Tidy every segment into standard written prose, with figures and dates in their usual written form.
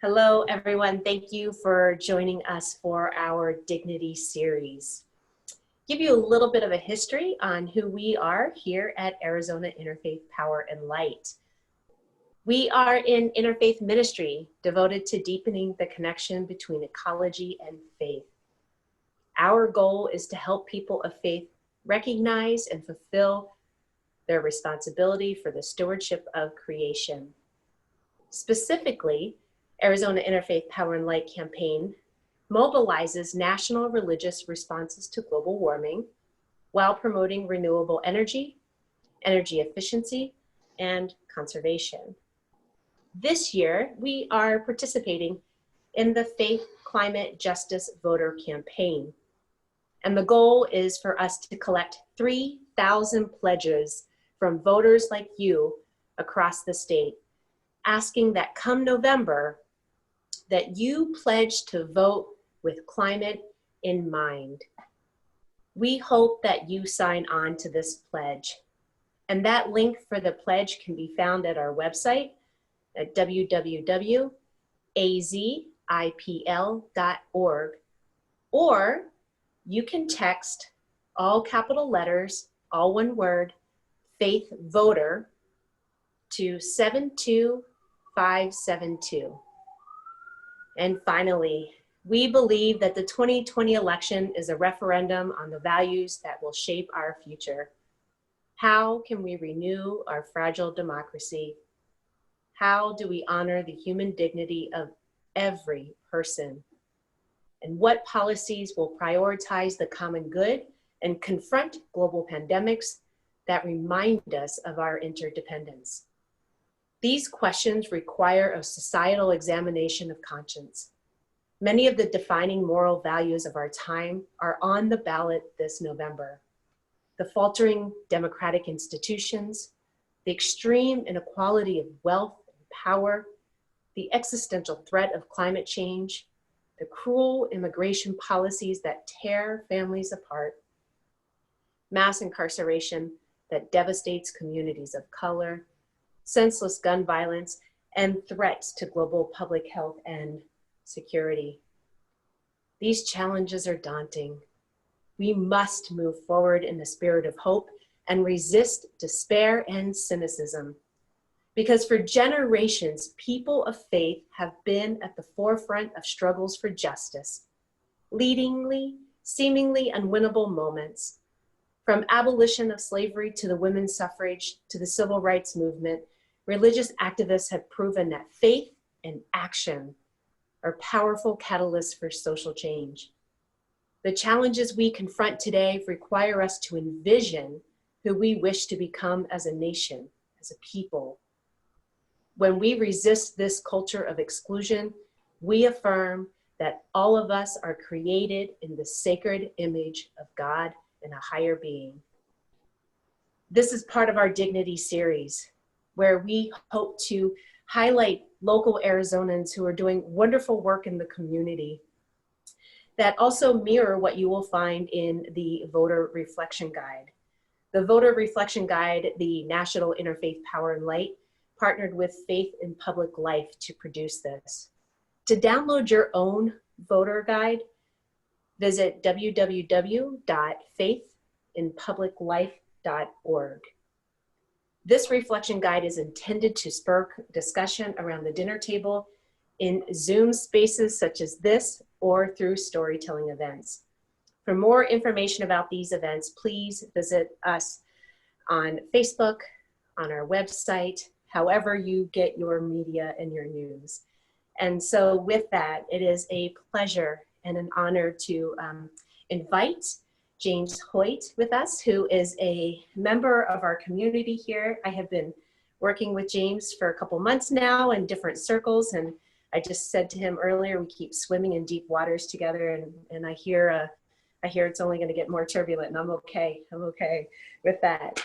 Hello, everyone. Thank you for joining us for our Dignity series. Give you a little bit of a history on who we are here at Arizona Interfaith Power and Light. We are an interfaith ministry devoted to deepening the connection between ecology and faith. Our goal is to help people of faith recognize and fulfill their responsibility for the stewardship of creation. Specifically, Arizona Interfaith Power and Light campaign mobilizes national religious responses to global warming while promoting renewable energy, energy efficiency, and conservation. This year, we are participating in the Faith Climate Justice Voter Campaign. And the goal is for us to collect 3,000 pledges from voters like you across the state, asking that come November, that you pledge to vote with climate in mind. We hope that you sign on to this pledge. And that link for the pledge can be found at our website at www.azipl.org. Or you can text all capital letters, all one word, Faith Voter to 72572. And finally, we believe that the 2020 election is a referendum on the values that will shape our future. How can we renew our fragile democracy? How do we honor the human dignity of every person? And what policies will prioritize the common good and confront global pandemics that remind us of our interdependence? These questions require a societal examination of conscience. Many of the defining moral values of our time are on the ballot this November. The faltering democratic institutions, the extreme inequality of wealth and power, the existential threat of climate change, the cruel immigration policies that tear families apart, mass incarceration that devastates communities of color, senseless gun violence, and threats to global public health and security. These challenges are daunting. We must move forward in the spirit of hope and resist despair and cynicism. Because for generations, people of faith have been at the forefront of struggles for justice, leading seemingly unwinnable moments. From abolition of slavery to the women's suffrage to the civil rights movement, religious activists have proven that faith and action are powerful catalysts for social change. The challenges we confront today require us to envision who we wish to become as a nation, as a people. When we resist this culture of exclusion, we affirm that all of us are created in the sacred image of God and a higher being. This is part of our Dignity series, where we hope to highlight local Arizonans who are doing wonderful work in the community that also mirror what you will find in the Voter Reflection Guide. The Voter Reflection Guide, the National Interfaith Power and Light, partnered with Faith in Public Life to produce this. To download your own voter guide, visit www.faithinpubliclife.org. This reflection guide is intended to spur discussion around the dinner table in Zoom spaces such as this or through storytelling events. For more information about these events, please visit us on Facebook, on our website, however you get your media and your news. And so with that, it is a pleasure and an honor to invite James Hoyt with us, who is a member of our community here. I have been working with James for a couple months now in different circles, and I just said to him earlier, we keep swimming in deep waters together, and I hear it's only going to get more turbulent, and I'm okay with that.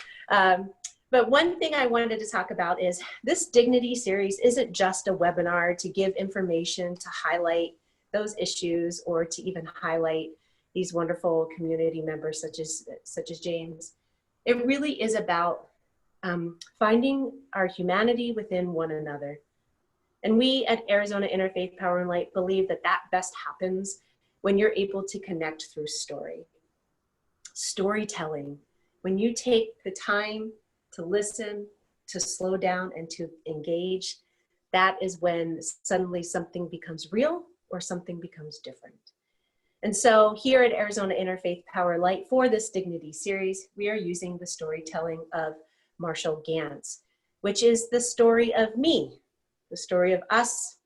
But one thing I wanted to talk about is this Dignity series isn't just a webinar to give information, to highlight those issues, or to even highlight these wonderful community members such as James. It really is about finding our humanity within one another. And we at Arizona Interfaith Power and Light believe that that best happens when you're able to connect through story. Storytelling, when you take the time to listen, to slow down, and to engage, that is when suddenly something becomes real or something becomes different. And so here at Arizona Interfaith Power Light for this Dignity series, we are using the storytelling of Marshall Gantz, which is the story of me, the story of us,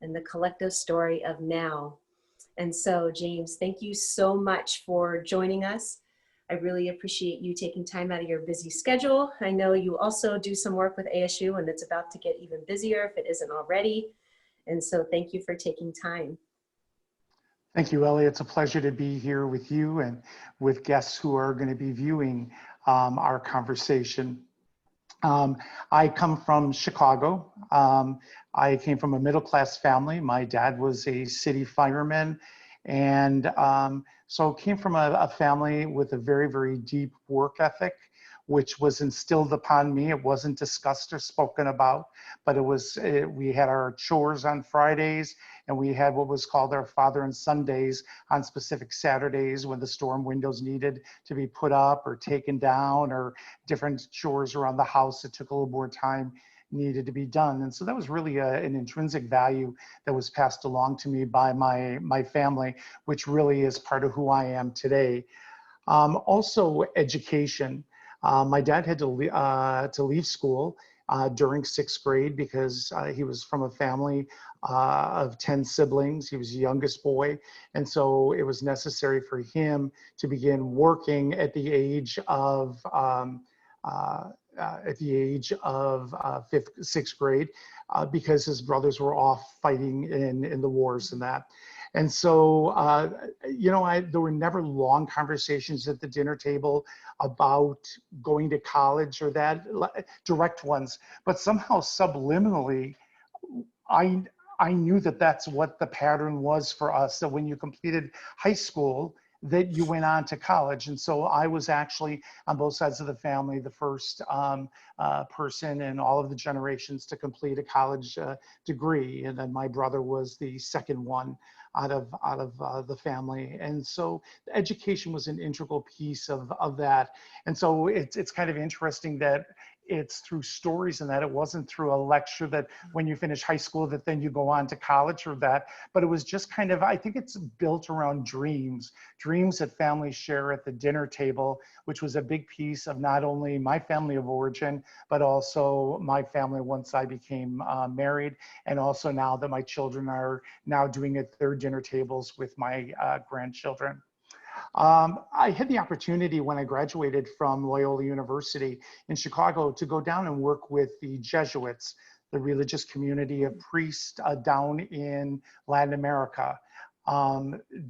and the collective story of now. And so, James, thank you so much for joining us. I really appreciate you taking time out of your busy schedule. I know you also do some work with ASU, and it's about to get even busier if it isn't already. And so thank you for taking time. Thank you, Ellie. It's a pleasure to be here with you and with guests who are going to be viewing our conversation. I come from Chicago. I came from a middle-class family. My dad was a city fireman, and so came from a family with a very, very deep work ethic, which was instilled upon me. It wasn't discussed or spoken about, but we had our chores on Fridays, and we had what was called our Father and Sundays on specific Saturdays when the storm windows needed to be put up or taken down, or different chores around the house that took a little more time needed to be done. And so that was really an intrinsic value that was passed along to me by my family, which really is part of who I am today. Also education. My dad had to leave school during 6th grade because he was from a family of 10 siblings. He was the youngest boy. And so it was necessary for him to begin working at the age of 6th grade because his brothers were off fighting in the wars and that. And so, there were never long conversations at the dinner table about going to college or that, direct ones, but somehow subliminally, I knew that that's what the pattern was for us, that when you completed high school, that you went on to college. And so I was actually, on both sides of the family, the first person in all of the generations to complete a college degree. And then my brother was the second one out of the family. And so education was an integral piece of that. And so it's kind of interesting that it's through stories and that it wasn't through a lecture that when you finish high school that then you go on to college or that, but it was just kind of, I think it's built around dreams that families share at the dinner table, which was a big piece of not only my family of origin, but also my family once I became married, and also now that my children are now doing at their dinner tables with my grandchildren. I had the opportunity when I graduated from Loyola University in Chicago to go down and work with the Jesuits, the religious community of priests down in Latin America.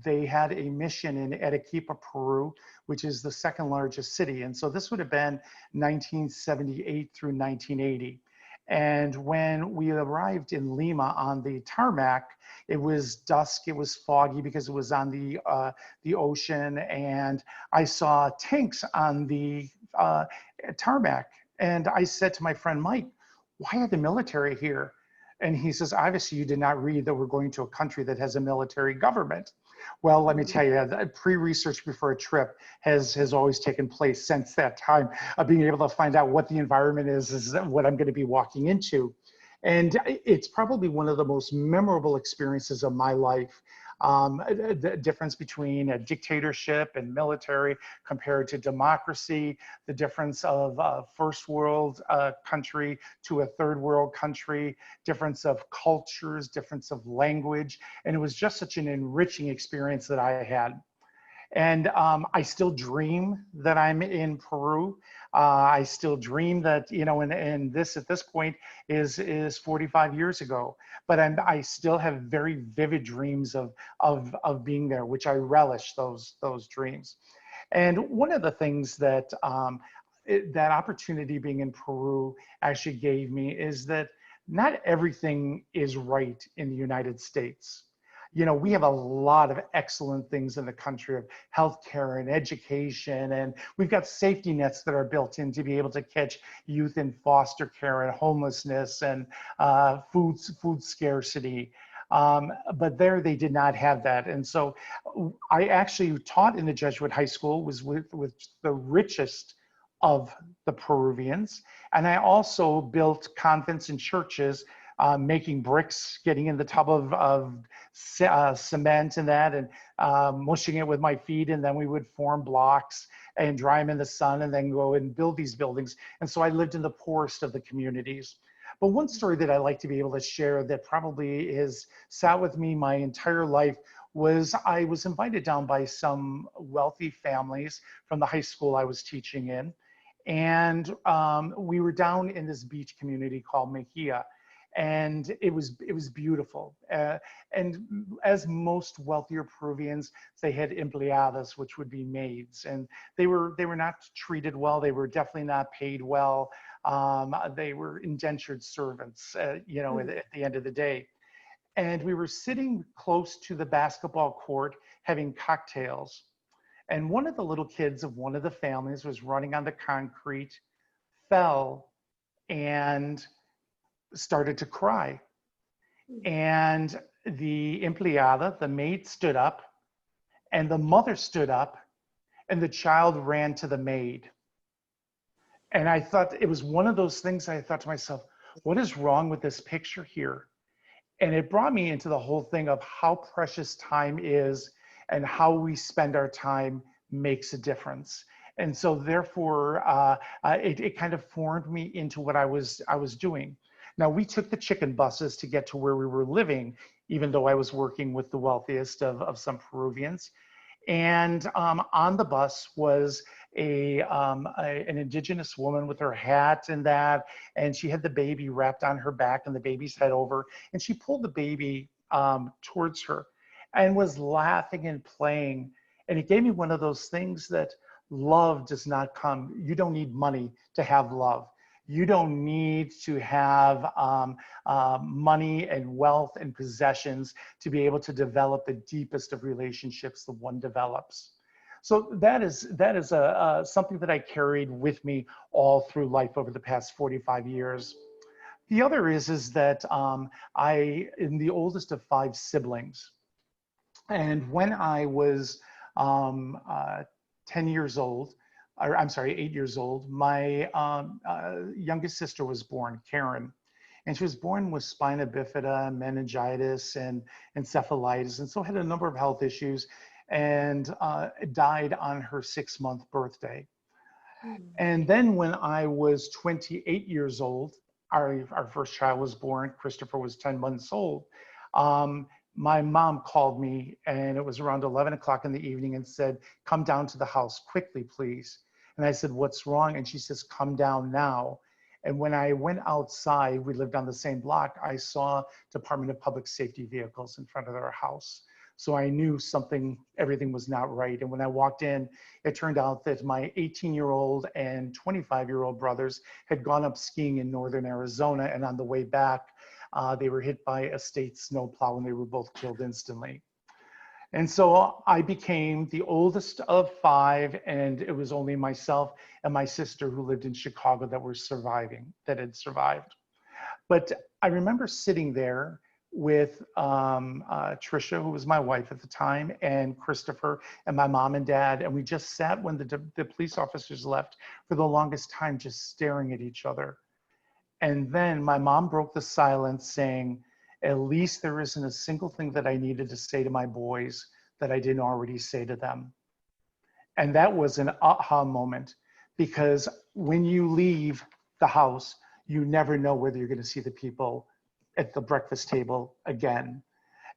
They had a mission in Arequipa, Peru, which is the second largest city. And so this would have been 1978 through 1980. And when we arrived in Lima on the tarmac, it was dusk, it was foggy because it was on the ocean, and I saw tanks on the tarmac. And I said to my friend Mike, why are the military here? And he says, obviously you did not read that we're going to a country that has a military government. Well, let me tell you, pre-research before a trip has always taken place since that time of being able to find out what the environment is what I'm going to be walking into. And it's probably one of the most memorable experiences of my life. The difference between a dictatorship and military compared to democracy, the difference of a first world country to a third world country, difference of cultures, difference of language. And it was just such an enriching experience that I had. And I still dream that I'm in Peru. I still dream that, and this at this point is 45 years ago, but I still have very vivid dreams of being there, which I relish those dreams. And one of the things that that opportunity being in Peru actually gave me is that not everything is right in the United States. You know, we have a lot of excellent things in the country of healthcare and education, and we've got safety nets that are built in to be able to catch youth in foster care and homelessness and food scarcity. But there they did not have that. And so I actually taught in the Jesuit high school, was with the richest of the Peruvians. And I also built convents and churches, making bricks, getting in the tub of cement and that, and mushing it with my feet. And then we would form blocks and dry them in the sun and then go and build these buildings. And so I lived in the poorest of the communities. But one story that I like to be able to share that probably has sat with me my entire life was I was invited down by some wealthy families from the high school I was teaching in. And we were down in this beach community called Mejia. And it was beautiful. And as most wealthier Peruvians, they had empleadas, which would be maids, and they were not treated well. They were definitely not paid well. They were indentured servants, you know, at the end of the day. And we were sitting close to the basketball court having cocktails. And one of the little kids of one of the families was running on the concrete, fell, and started to cry. And the empleada, the maid, stood up, and the mother stood up, and the child ran to the maid. And I thought it was one of those things. I thought to myself, what is wrong with this picture here? And it brought me into the whole thing of how precious time is and how we spend our time makes a difference. And so therefore, it kind of formed me into what I was doing. Now, we took the chicken buses to get to where we were living, even though I was working with the wealthiest of some Peruvians. And on the bus was an indigenous woman with her hat and that, and she had the baby wrapped on her back and the baby's head over, and she pulled the baby towards her and was laughing and playing. And it gave me one of those things that love does not come. You don't need money to have love. You don't need to have money and wealth and possessions to be able to develop the deepest of relationships that one develops. So that is something that I carried with me all through life over the past 45 years. The other is that I am the oldest of 5 siblings. And when I was 10 years old, or I'm sorry, 8 years old, my youngest sister was born, Karen. And she was born with spina bifida, meningitis, and encephalitis, and so had a number of health issues, and died on her 6-month birthday. And then when I was 28 years old, our first child was born. Christopher was 10 months old. My mom called me, and it was around 11 o'clock in the evening, and said, "Come down to the house quickly, please." And I said, "What's wrong?" And she says, "Come down now." And when I went outside, we lived on the same block, I saw Department of Public Safety vehicles in front of our house. So I knew everything was not right. And when I walked in, it turned out that my 18-year-old and 25-year-old brothers had gone up skiing in northern Arizona, and on the way back, they were hit by a state snowplow, and they were both killed instantly. And so I became the oldest of 5, and it was only myself and my sister who lived in Chicago that had survived. But I remember sitting there with Trisha, who was my wife at the time, and Christopher, and my mom and dad, and we just sat when the police officers left for the longest time, just staring at each other. And then my mom broke the silence saying, "At least there isn't a single thing that I needed to say to my boys that I didn't already say to them." And that was an aha moment, because when you leave the house, you never know whether you're going to see the people at the breakfast table again.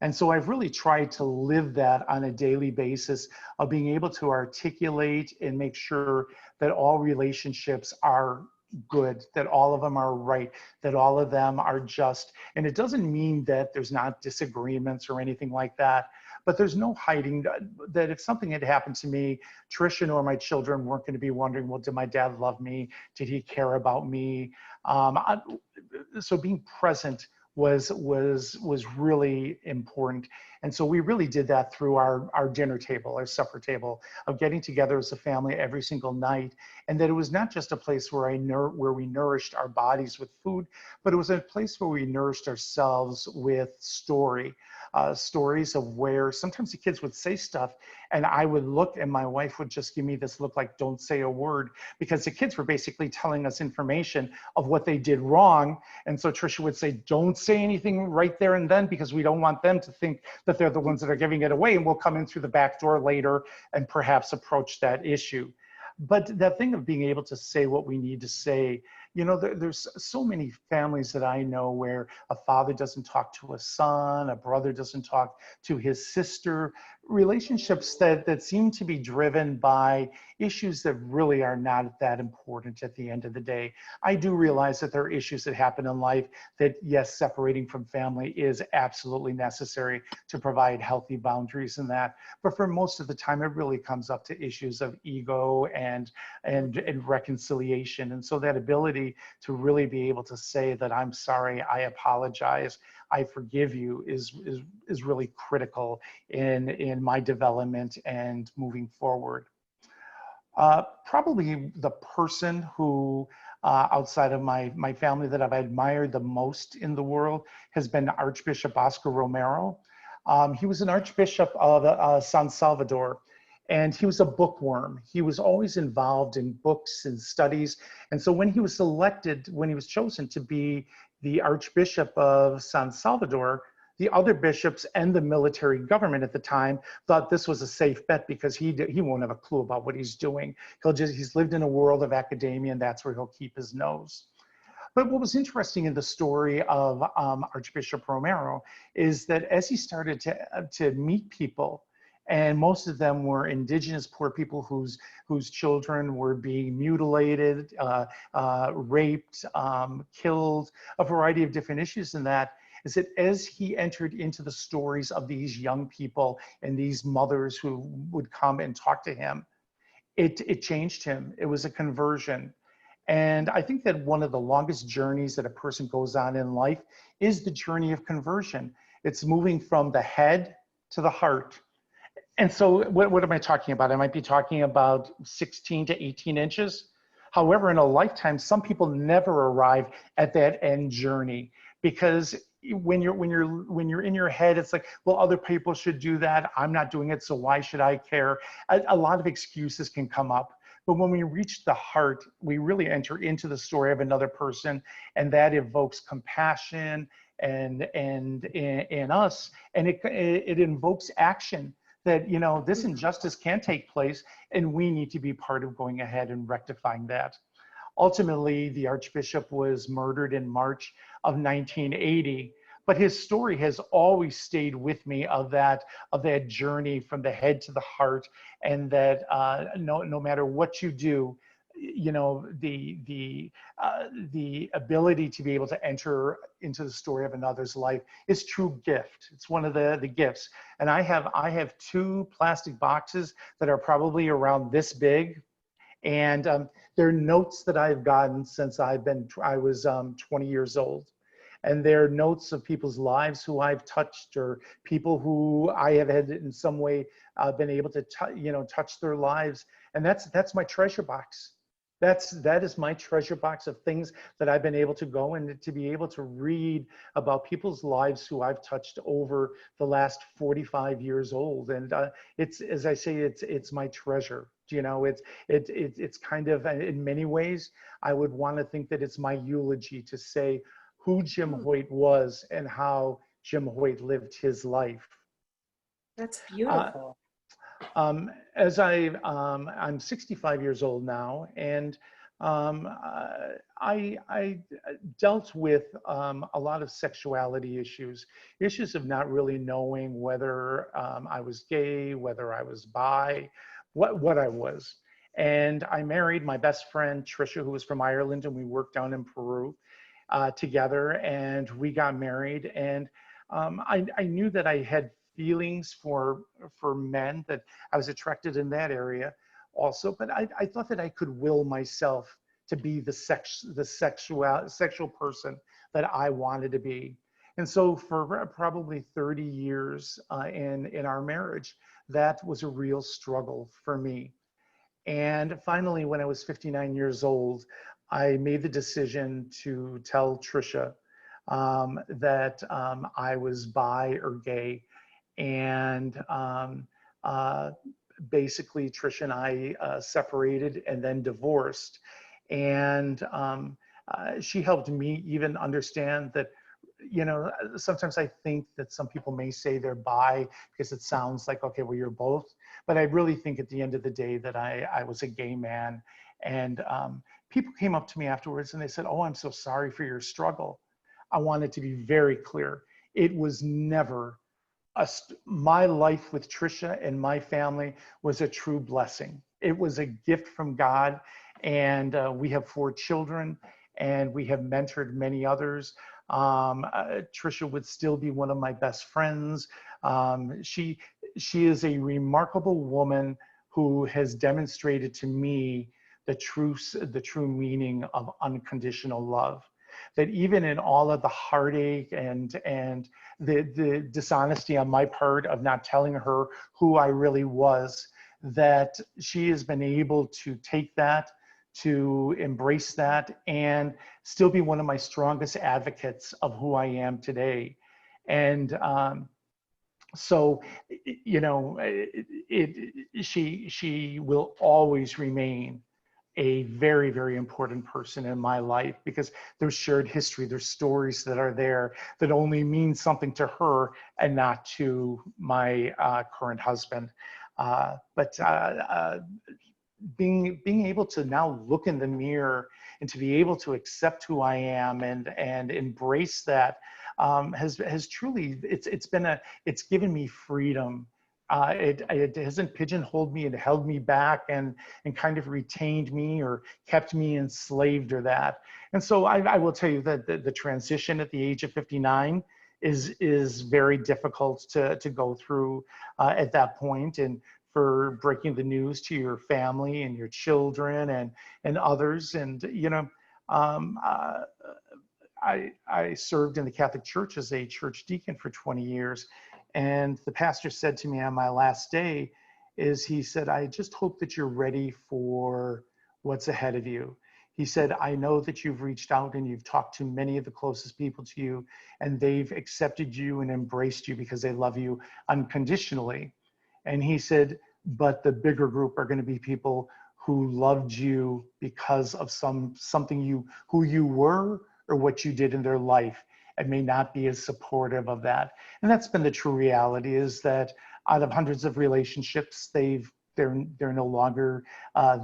And so I've really tried to live that on a daily basis of being able to articulate and make sure that all relationships are good, that all of them are right, that all of them are just. And it doesn't mean that there's not disagreements or anything like that, but there's no hiding that if something had happened to me, Trisha or my children weren't going to be wondering, well, did my dad love me? Did he care about me? So being present was really important. And so we really did that through our dinner table, our supper table, of getting together as a family every single night. And that it was not just a place where where we nourished our bodies with food, but it was a place where we nourished ourselves with stories of where sometimes the kids would say stuff and I would look and my wife would just give me this look like, don't say a word, because the kids were basically telling us information of what they did wrong. And so Trisha would say, don't say anything right there and then, because we don't want them to think that they're the ones that are giving it away, and we'll come in through the back door later and perhaps approach that issue. But that thing of being able to say what we need to say, you know, there's so many families that I know where a father doesn't talk to a son, a brother doesn't talk to his sister, relationships that seem to be driven by issues that really are not that important at the end of the day. I do realize that there are issues that happen in life that, yes, separating from family is absolutely necessary to provide healthy boundaries in that. But for most of the time, it really comes up to issues of ego and reconciliation. And so that ability to really be able to say that I'm sorry, I apologize, I forgive you is really critical in my development and moving forward. Probably the person who outside of my family that I've admired the most in the world has been Archbishop Oscar Romero. He was an Archbishop of San Salvador, and he was a bookworm. He was always involved in books and studies. And so when he was selected, when he was chosen to be the Archbishop of San Salvador, the other bishops and the military government at the time thought this was a safe bet because he won't have a clue about what he's doing. He's lived in a world of academia, and that's where he'll keep his nose. But what was interesting in the story of Archbishop Romero is that as he started to meet people, and most of them were indigenous poor people whose children were being mutilated, raped, killed, a variety of different issues in that, is that as he entered into the stories of these young people and these mothers who would come and talk to him, it changed him. It was a conversion. And I think that one of the longest journeys that a person goes on in life is the journey of conversion. It's moving from the head to the heart. And so what am I talking about? I might be talking about 16 to 18 inches. However, in a lifetime, some people never arrive at that end journey, because when you're in your head, it's like, well, other people should do that. I'm not doing it, so why should I care? A lot of excuses can come up. But when we reach the heart, we really enter into the story of another person, and that evokes compassion and in us, and it invokes action. That, you know, this injustice can take place, and we need to be part of going ahead and rectifying that. Ultimately, the Archbishop was murdered in March of 1980, but his story has always stayed with me of that journey from the head to the heart, and that no matter what you do, you know, the ability to be able to enter into the story of another's life is true gift. It's one of the gifts. And I have two plastic boxes that are probably around this big, and they're notes that I've gotten since I was 20 years old. And they're notes of people's lives who I've touched, or people who I have had in some way been able to touch their lives. And that's my treasure box. That is my treasure box of things that I've been able to go and to be able to read about people's lives who I've touched over the last 45 years old. And it's, as I say, it's my treasure. You know, it's kind of, in many ways, I would want to think that it's my eulogy to say who Jim Hoyt was and how Jim Hoyt lived his life. That's beautiful. As I'm 65 years old now, and I dealt with a lot of sexuality issues of not really knowing whether I was gay, whether I was bi, what I was. And I married my best friend, Trisha, who was from Ireland, and we worked down in Peru together, and we got married. And I knew that I had feelings for men, that I was attracted in that area also, but I thought that I could will myself to be the sexual person that I wanted to be. And so for probably 30 years in our marriage, that was a real struggle for me. And finally, when I was 59 years old, I made the decision to tell Trisha that I was bi or gay. And uh, basically, Trisha and I separated and then divorced. And she helped me even understand that, you know, sometimes I think that some people may say they're bi because it sounds like, okay, well, you're both. But I really think at the end of the day that I was a gay man. And people came up to me afterwards and they said, oh, I'm so sorry for your struggle. I wanted to be very clear. It was never my life with Trisha and my family was a true blessing. It was a gift from God. And we have 4 children and we have mentored many others. Trisha would still be one of my best friends. She is a remarkable woman who has demonstrated to me the true meaning of unconditional love. That even in all of the heartache and the dishonesty on my part of not telling her who I really was, that she has been able to take that, to embrace that, and still be one of my strongest advocates of who I am today. And so, you know, she will always remain a very, very important person in my life because there's shared history, there's stories that are there that only mean something to her and not to my current husband. But being able to now look in the mirror and to be able to accept who I am and embrace that has truly, it's given me freedom. It hasn't pigeonholed me and held me back and kind of retained me or kept me enslaved or that. And so I will tell you that the transition at the age of 59 is very difficult to go through at that point. And for breaking the news to your family and your children and others. And, you know, I served in the Catholic Church as a church deacon for 20 years. And the pastor said to me on my last day he said, I just hope that you're ready for what's ahead of you. He said, I know that you've reached out and you've talked to many of the closest people to you, and they've accepted you and embraced you because they love you unconditionally. And he said, but the bigger group are going to be people who loved you because of something who you were or what you did in their life, and may not be as supportive of that. And that's been the true reality, is that out of hundreds of relationships, they're no longer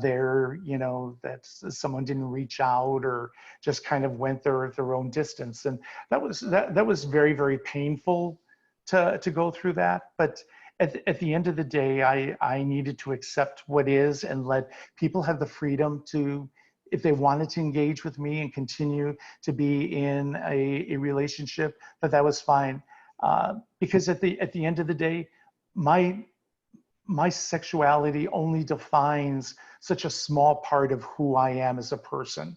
there, you know, that someone didn't reach out or just kind of went their own distance. And that was very, very painful to go through that. But at the end of the day, I needed to accept what is and let people have the freedom to, if they wanted to engage with me and continue to be in a relationship, that was fine. Because at the end of the day, my sexuality only defines such a small part of who I am as a person,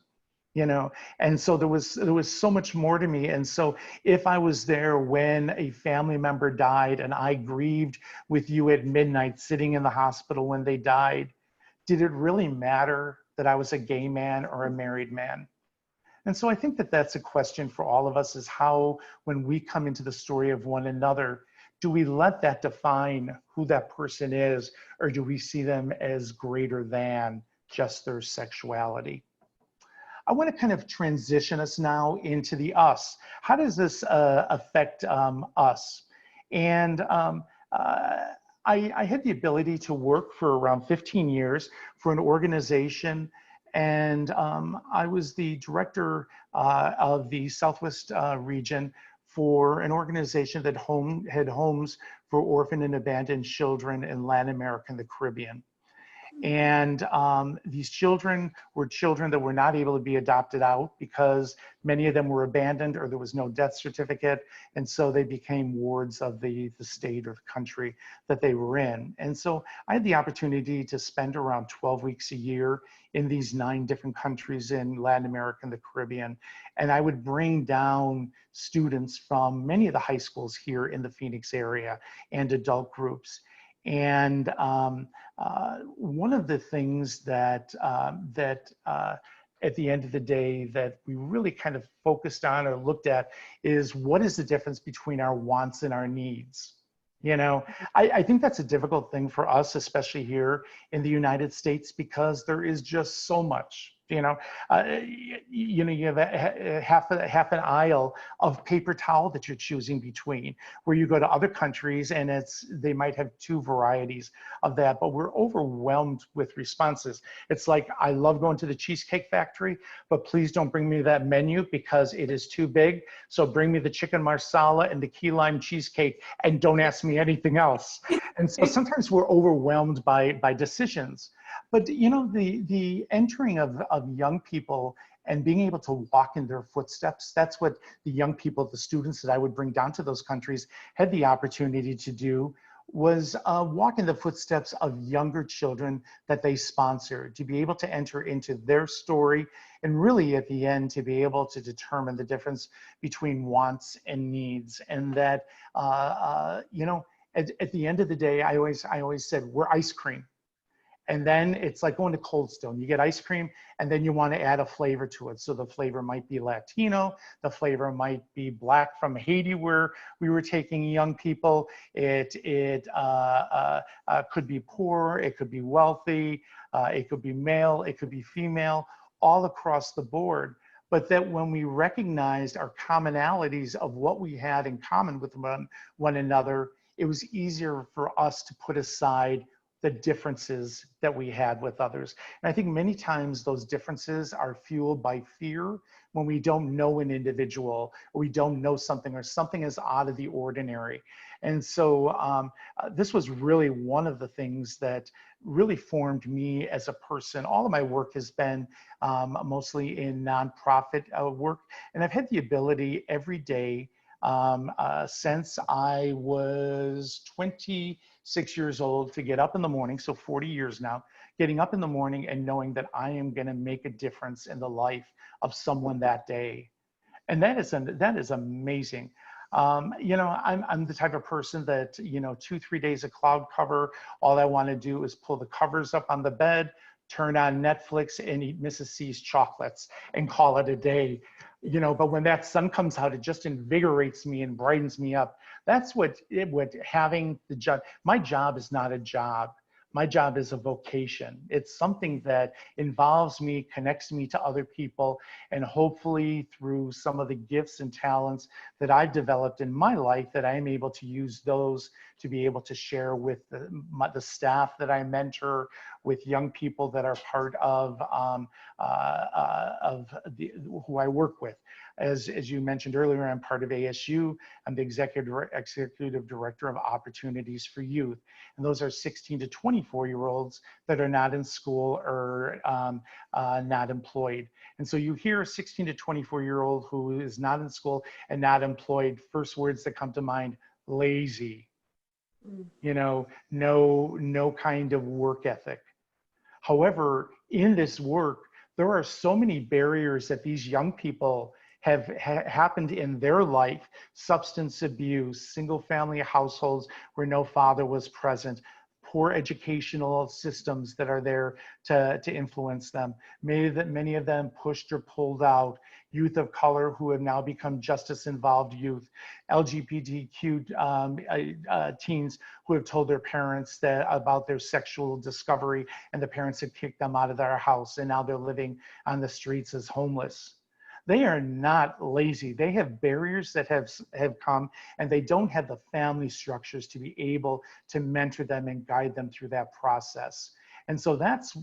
you know. And so there was so much more to me. And so if I was there when a family member died and I grieved with you at midnight sitting in the hospital when they died, did it really matter that I was a gay man or a married man? And so I think that that's a question for all of us, is how, when we come into the story of one another, do we let that define who that person is, or do we see them as greater than just their sexuality? I want to kind of transition us now into the us. How does this affect us? And I had the ability to work for around 15 years for an organization, and I was the director of the Southwest region for an organization that had homes for orphan and abandoned children in Latin America and the Caribbean. And these children were children that were not able to be adopted out because many of them were abandoned or there was no death certificate. And so they became wards of the state or the country that they were in. And so I had the opportunity to spend around 12 weeks a year in these 9 different countries in Latin America and the Caribbean. And I would bring down students from many of the high schools here in the Phoenix area and adult groups. And one of the things that at the end of the day that we really kind of focused on or looked at is what is the difference between our wants and our needs? You know, I think that's a difficult thing for us, especially here in the United States, because there is just so much. You have half an aisle of paper towel that you're choosing between, where you go to other countries and they might have 2 varieties of that, but we're overwhelmed with responses. It's like, I love going to the Cheesecake Factory, but please don't bring me that menu because it is too big. So bring me the chicken marsala and the key lime cheesecake and don't ask me anything else. And so sometimes we're overwhelmed by decisions. But the entering of young people and being able to walk in their footsteps, that's what the young people, the students that I would bring down to those countries had the opportunity to do, was walk in the footsteps of younger children that they sponsored, to be able to enter into their story and really at the end to be able to determine the difference between wants and needs. And that, at the end of the day, I always said, we're ice cream. And then it's like going to Cold Stone. You get ice cream and then you want to add a flavor to it. So the flavor might be Latino, the flavor might be Black from Haiti, where we were taking young people. It could be poor, it could be wealthy, it could be male, it could be female, all across the board. But that when we recognized our commonalities of what we had in common with one another, it was easier for us to put aside the differences that we had with others. And I think many times those differences are fueled by fear when we don't know an individual, or we don't know something, or something is out of the ordinary. And so this was really one of the things that really formed me as a person. All of my work has been mostly in nonprofit work, and I've had the ability every day since I was 26 years old to get up in the morning, so 40 years now, getting up in the morning and knowing that I am going to make a difference in the life of someone that day. And that is amazing. I'm the type of person that, 2-3 days of cloud cover, all I want to do is pull the covers up on the bed, turn on Netflix and eat Mrs. C's chocolates and call it a day. But when that sun comes out, it just invigorates me and brightens me up. That's what having the job. My job is not a job. My job is a vocation. It's something that involves me, connects me to other people, and hopefully through some of the gifts and talents that I've developed in my life, that I am able to use those to be able to share with the staff that I mentor, with young people that are part of who I work with. As you mentioned earlier, I'm part of ASU. I'm the executive director of Opportunities for Youth. And those are 16 to 24-year-olds that are not in school or not employed. And so you hear a 16 to 24-year-old who is not in school and not employed, first words that come to mind, lazy. No kind of work ethic. However, in this work, there are so many barriers that these young people have happened in their life: substance abuse, single family households where no father was present, poor educational systems that are there to influence them. Many of them pushed or pulled out, youth of color who have now become justice involved youth, LGBTQ teens who have told their parents about their sexual discovery, and the parents had kicked them out of their house and now they're living on the streets as homeless. They are not lazy. They have barriers that have come, and they don't have the family structures to be able to mentor them and guide them through that process. And so that's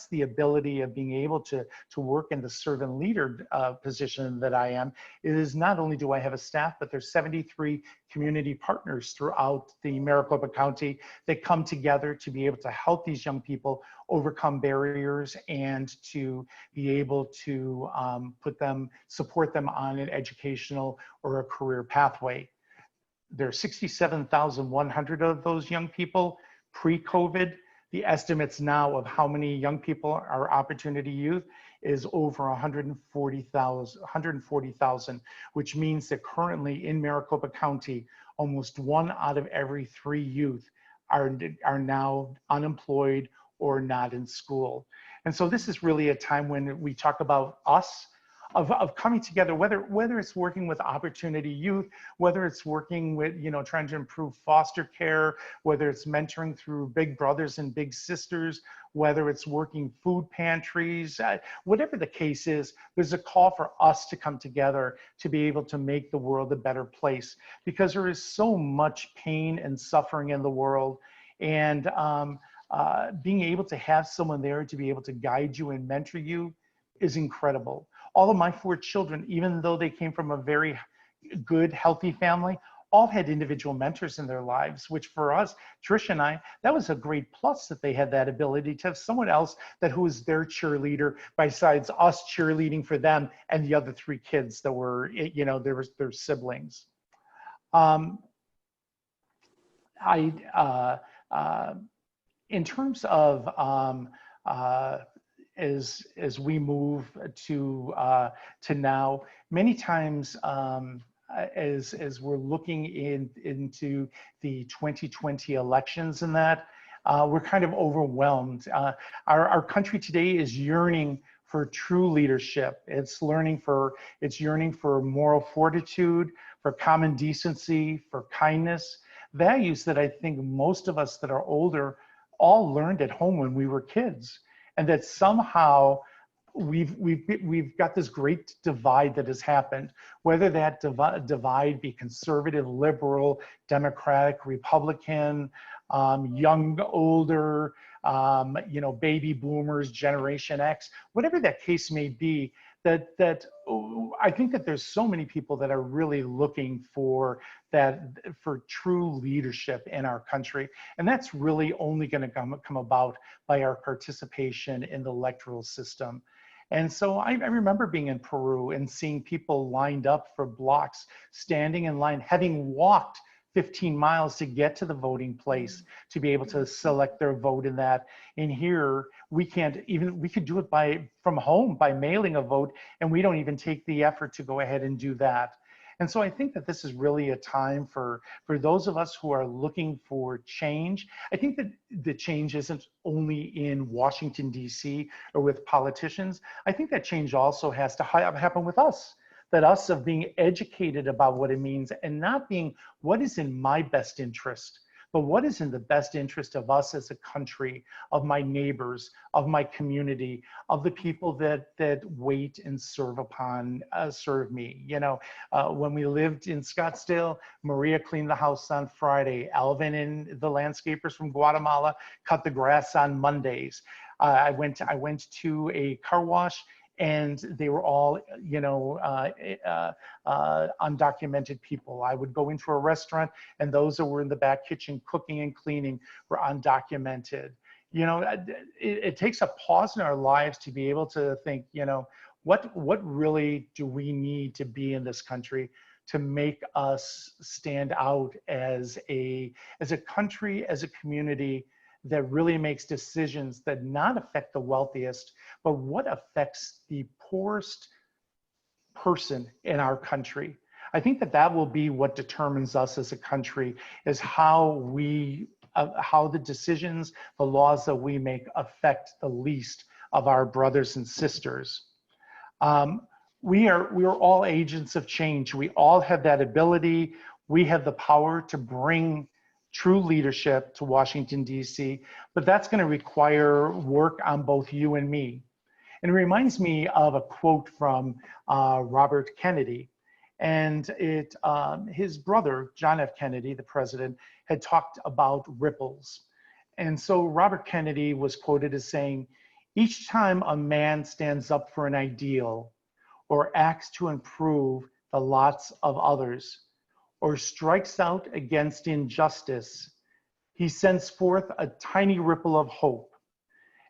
the ability of being able to work in the servant leader position that I am. It is not only do I have a staff, but there's 73 community partners throughout the Maricopa County that come together to be able to help these young people overcome barriers and to be able to support them on an educational or a career pathway. There are 67,100 of those young people pre-COVID. The estimates now of how many young people are Opportunity Youth is over 140,000, which means that currently in Maricopa County, almost 1 out of every 3 youth are now unemployed or not in school. And so this is really a time when we talk about us, of coming together, whether it's working with Opportunity Youth, whether it's working with, trying to improve foster care, whether it's mentoring through Big Brothers and Big Sisters, whether it's working food pantries, whatever the case is, there's a call for us to come together to be able to make the world a better place, because there is so much pain and suffering in the world. And being able to have someone there to be able to guide you and mentor you is incredible. All of my 4 children, even though they came from a very good, healthy family, all had individual mentors in their lives, which for us, Trish and I, that was a great plus, that they had that ability to have someone else who was their cheerleader besides us cheerleading for them and the other 3 kids that were, their siblings. In terms of as we move to now, many times as we're looking into the 2020 elections and that, we're kind of overwhelmed. Our country today is yearning for true leadership. It's yearning for moral fortitude, for common decency, for kindness, values that I think most of us that are older all learned at home when we were kids. And that somehow we've got this great divide that has happened, whether that divide be conservative, liberal, Democratic, Republican, young, older, baby boomers, Generation X, whatever that case may be, that I think that there's so many people that are really looking for true leadership in our country. And that's really only going to come about by our participation in the electoral system. And so I remember being in Peru and seeing people lined up for blocks, standing in line, having walked 15 miles to get to the voting place to be able to select their vote in that. And here we could do it from home by mailing a vote, and we don't even take the effort to go ahead and do that. And so I think that this is really a time for those of us who are looking for change. I think that the change isn't only in Washington, D.C. or with politicians. I think that change also has to happen with us. That us of being educated about what it means, and not being what is in my best interest, but what is in the best interest of us as a country, of my neighbors, of my community, of the people that wait and serve me. When we lived in Scottsdale, Maria cleaned the house on Friday. Alvin and the landscapers from Guatemala cut the grass on Mondays. I went to a car wash, and they were all, undocumented people. I would go into a restaurant, and those that were in the back kitchen cooking and cleaning were undocumented. It takes a pause in our lives to be able to think, what really do we need to be in this country to make us stand out as a country, as a community that really makes decisions that not affect the wealthiest, but what affects the poorest person in our country. I think that will be what determines us as a country, is how the decisions, the laws that we make affect the least of our brothers and sisters. We are all agents of change. We all have that ability. We have the power to bring true leadership to Washington, D.C., but that's going to require work on both you and me. And it reminds me of a quote from Robert Kennedy. And his brother, John F. Kennedy, the president, had talked about ripples. And so Robert Kennedy was quoted as saying, "Each time a man stands up for an ideal or acts to improve the lots of others or strikes out against injustice, he sends forth a tiny ripple of hope,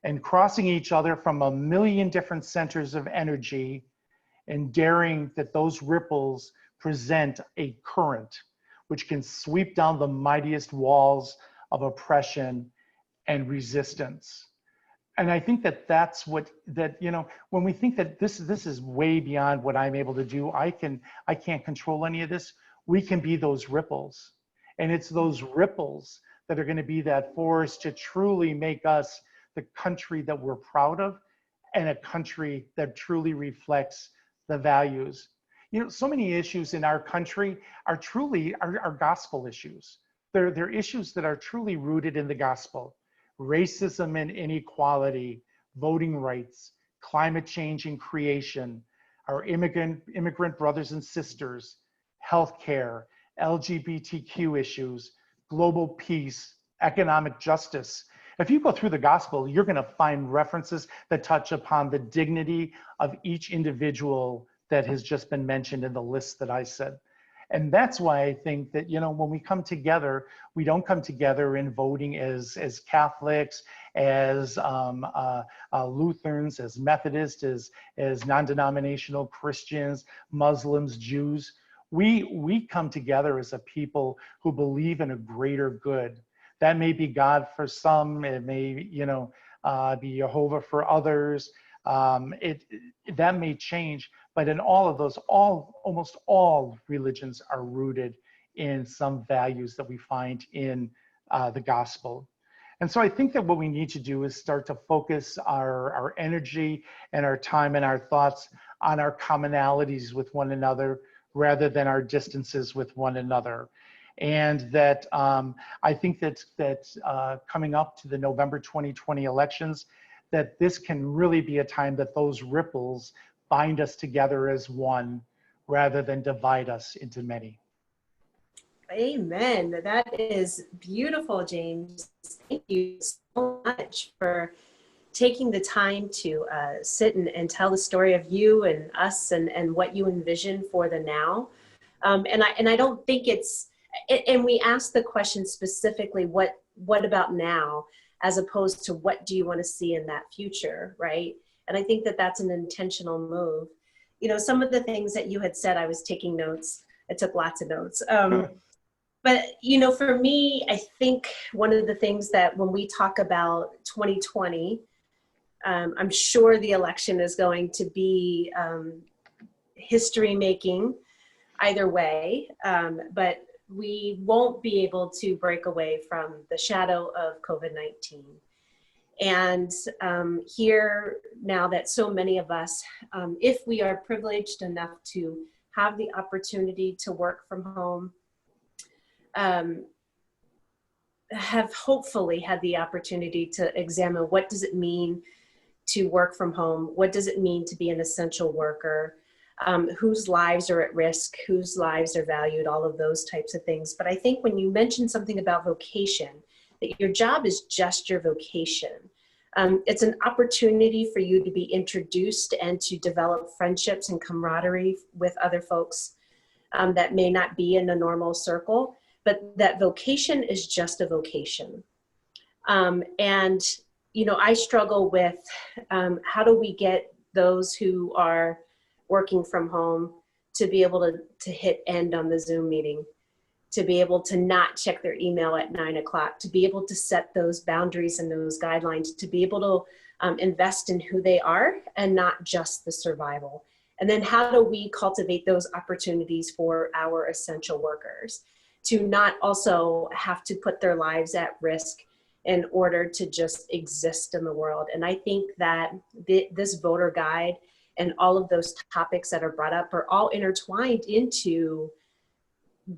and crossing each other from a million different centers of energy and daring that those ripples present a current which can sweep down the mightiest walls of oppression and resistance." And I think that that's what, that, you know, when we think that this is way beyond what I'm able to do, I can't control any of this, we can be those ripples. And it's those ripples that are going to be that force to truly make us the country that we're proud of, and a country that truly reflects the values. You know, so many issues in our country are truly are gospel issues. They're issues that are truly rooted in the gospel. Racism and inequality, voting rights, climate change and creation, our immigrant brothers and sisters, healthcare, LGBTQ issues, global peace, economic justice. If you go through the gospel, you're going to find references that touch upon the dignity of each individual that has just been mentioned in the list that I said. And that's why I think that, you know, when we come together, we don't come together in voting as Catholics, as Lutherans, as Methodists, as non-denominational Christians, Muslims, Jews. We come together as a people who believe in a greater good. That may be God for some, it may, you know, be Jehovah for others. That may change, but in all of those, almost all religions are rooted in some values that we find in the gospel. And so I think that what we need to do is start to focus our energy and our time and our thoughts on our commonalities with one another rather than our distances with one another. And that I think that coming up to the November 2020 elections, that this can really be a time that those ripples bind us together as one rather than divide us into many. Amen. That is beautiful, James. Thank you so much for taking the time to sit and tell the story of you and us and what you envision for the now. And I don't think it's, and we asked the question specifically, what about now, as opposed to what do you want to see in that future, right? And I think that that's an intentional move. You know, some of the things that you had said, I was taking notes. I took lots of notes. But, you know, for me, I think one of the things that when we talk about 2020, I'm sure the election is going to be history making either way, but we won't be able to break away from the shadow of COVID-19. And here now that so many of us, if we are privileged enough to have the opportunity to work from home, have hopefully had the opportunity to examine what does it mean to work from home? What does it mean to be an essential worker? Whose lives are at risk? Whose lives are valued? All of those types of things. But I think when you mentioned something about vocation, that your job is just your vocation. It's an opportunity for you to be introduced and to develop friendships and camaraderie with other folks that may not be in a normal circle. But that vocation is just a vocation. And, you know, I struggle with how do we get those who are working from home to be able to hit end on the Zoom meeting, to be able to not check their email at 9 o'clock, to be able to set those boundaries and those guidelines, to be able to invest in who they are and not just the survival. And then how do we cultivate those opportunities for our essential workers to not also have to put their lives at risk in order to just exist in the world. And I think that this voter guide and all of those topics that are brought up are all intertwined into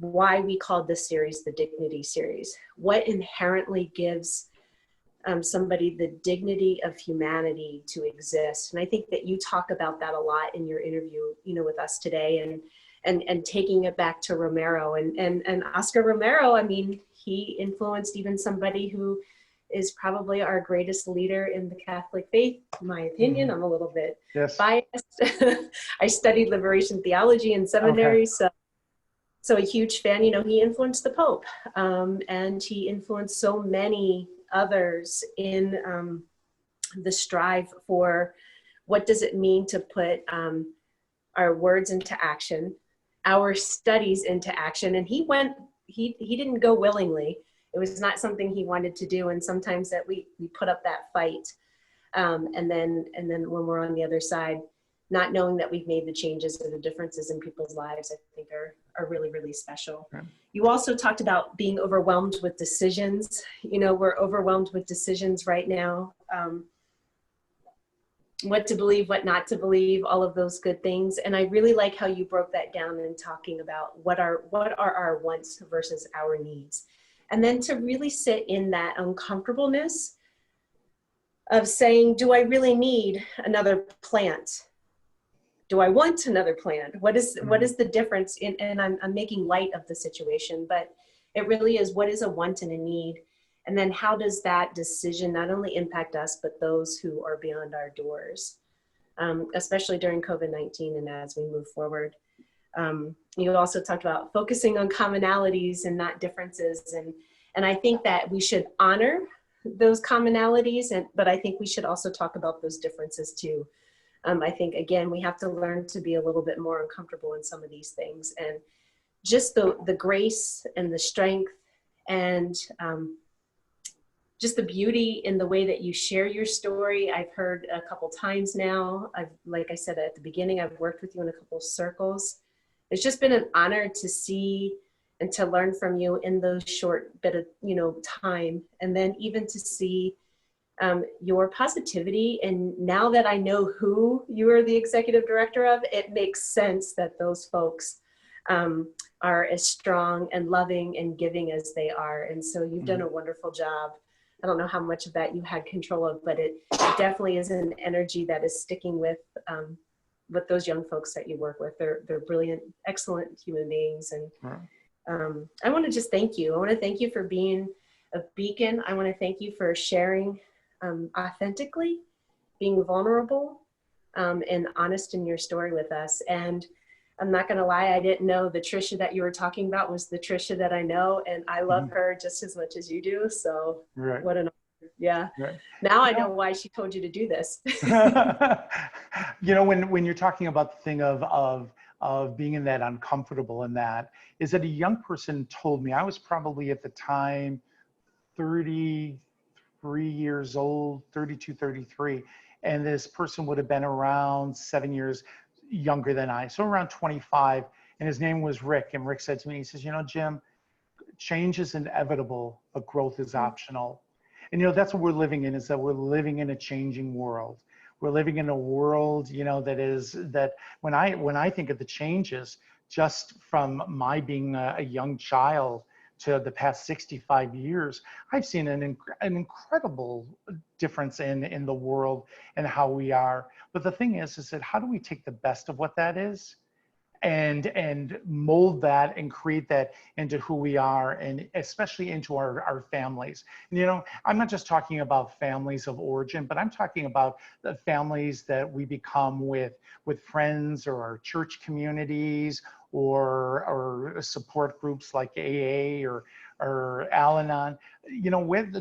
why we called this series the Dignity Series. What inherently gives somebody the dignity of humanity to exist? And I think that you talk about that a lot in your interview, you know, with us today, and taking it back to Romero and Oscar Romero. I mean, he influenced even somebody who is probably our greatest leader in the Catholic faith, in my opinion. I'm a little bit biased. I studied liberation theology in seminary, so a huge fan. You know, he influenced the Pope, and he influenced so many others in the strive for what does it mean to put our words into action, our studies into action. And he didn't go willingly. It was not something he wanted to do. And sometimes that we put up that fight. And then when we're on the other side, not knowing that we've made the changes or the differences in people's lives, I think are really, really special. Right. You also talked about being overwhelmed with decisions. You know, we're overwhelmed with decisions right now. What to believe, what not to believe, all of those good things. And I really like how you broke that down in talking about what are our wants versus our needs. And then to really sit in that uncomfortableness of saying, do I really need another plant? Do I want another plant? What is the difference in, and I'm making light of the situation, but it really is, what is a want and a need? And then how does that decision not only impact us, but those who are beyond our doors, especially during COVID-19 and as we move forward. You also talked about focusing on commonalities and not differences. And I think that we should honor those commonalities, but I think we should also talk about those differences too. I think, again, we have to learn to be a little bit more uncomfortable in some of these things. And just the grace and the strength and just the beauty in the way that you share your story. I've heard a couple times now. Like I said at the beginning, I've worked with you in a couple circles. It's just been an honor to see and to learn from you in those short bit of, time. And then even to see your positivity. And now that I know who you are the executive director of, it makes sense that those folks are as strong and loving and giving as they are. And so you've done a wonderful job. I don't know how much of that you had control of, but it definitely is an energy that is sticking with those young folks that you work with. They're brilliant, excellent human beings. And I want to just thank you. I want to thank you for being a beacon. I want to thank you for sharing authentically, being vulnerable and honest in your story with us. And I'm not going to lie, I didn't know the Trisha that you were talking about was the Trisha that I know, and I love her just as much as you do. So what an honor. Yeah. Right. Now I know why she told you to do this. When you're talking about the thing of being in that uncomfortable in that, is that a young person told me, I was probably at the time 33 years old, 32, 33, and this person would have been around 7 years younger than I, so around 25, and his name was Rick. And Rick said to me, he says, Jim, change is inevitable, but growth is optional. And that's what we're living in, is that we're living in a changing world. We're living in a world, that when I think of the changes, just from my being a young child to the past 65 years, I've seen an incredible difference in the world and how we are. But the thing is that how do we take the best of what that is and mold that and create that into who we are, and especially into our families. And, I'm not just talking about families of origin, but I'm talking about the families that we become with friends or our church communities or support groups like AA or Al-Anon.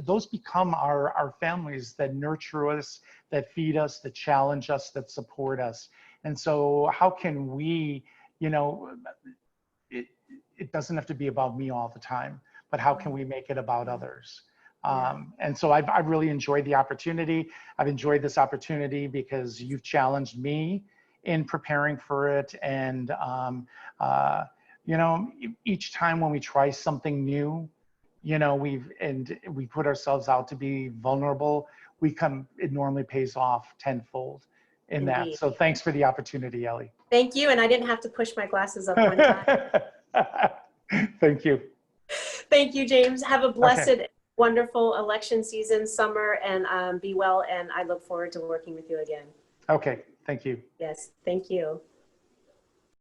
Those become our families that nurture us, that feed us, that challenge us, that support us. And so how can we, it doesn't have to be about me all the time, but how can we make it about others? And so I've really enjoyed the opportunity. I've enjoyed this opportunity because you've challenged me in preparing for it. And, each time when we try something new, we put ourselves out to be vulnerable, it normally pays off tenfold in Indeed. That. So thanks for the opportunity, Ellie. Thank you. And I didn't have to push my glasses up one time. Thank you. Thank you, James. Have a blessed, wonderful election season, summer, and be well. And I look forward to working with you again. Okay. Thank you. Yes. Thank you.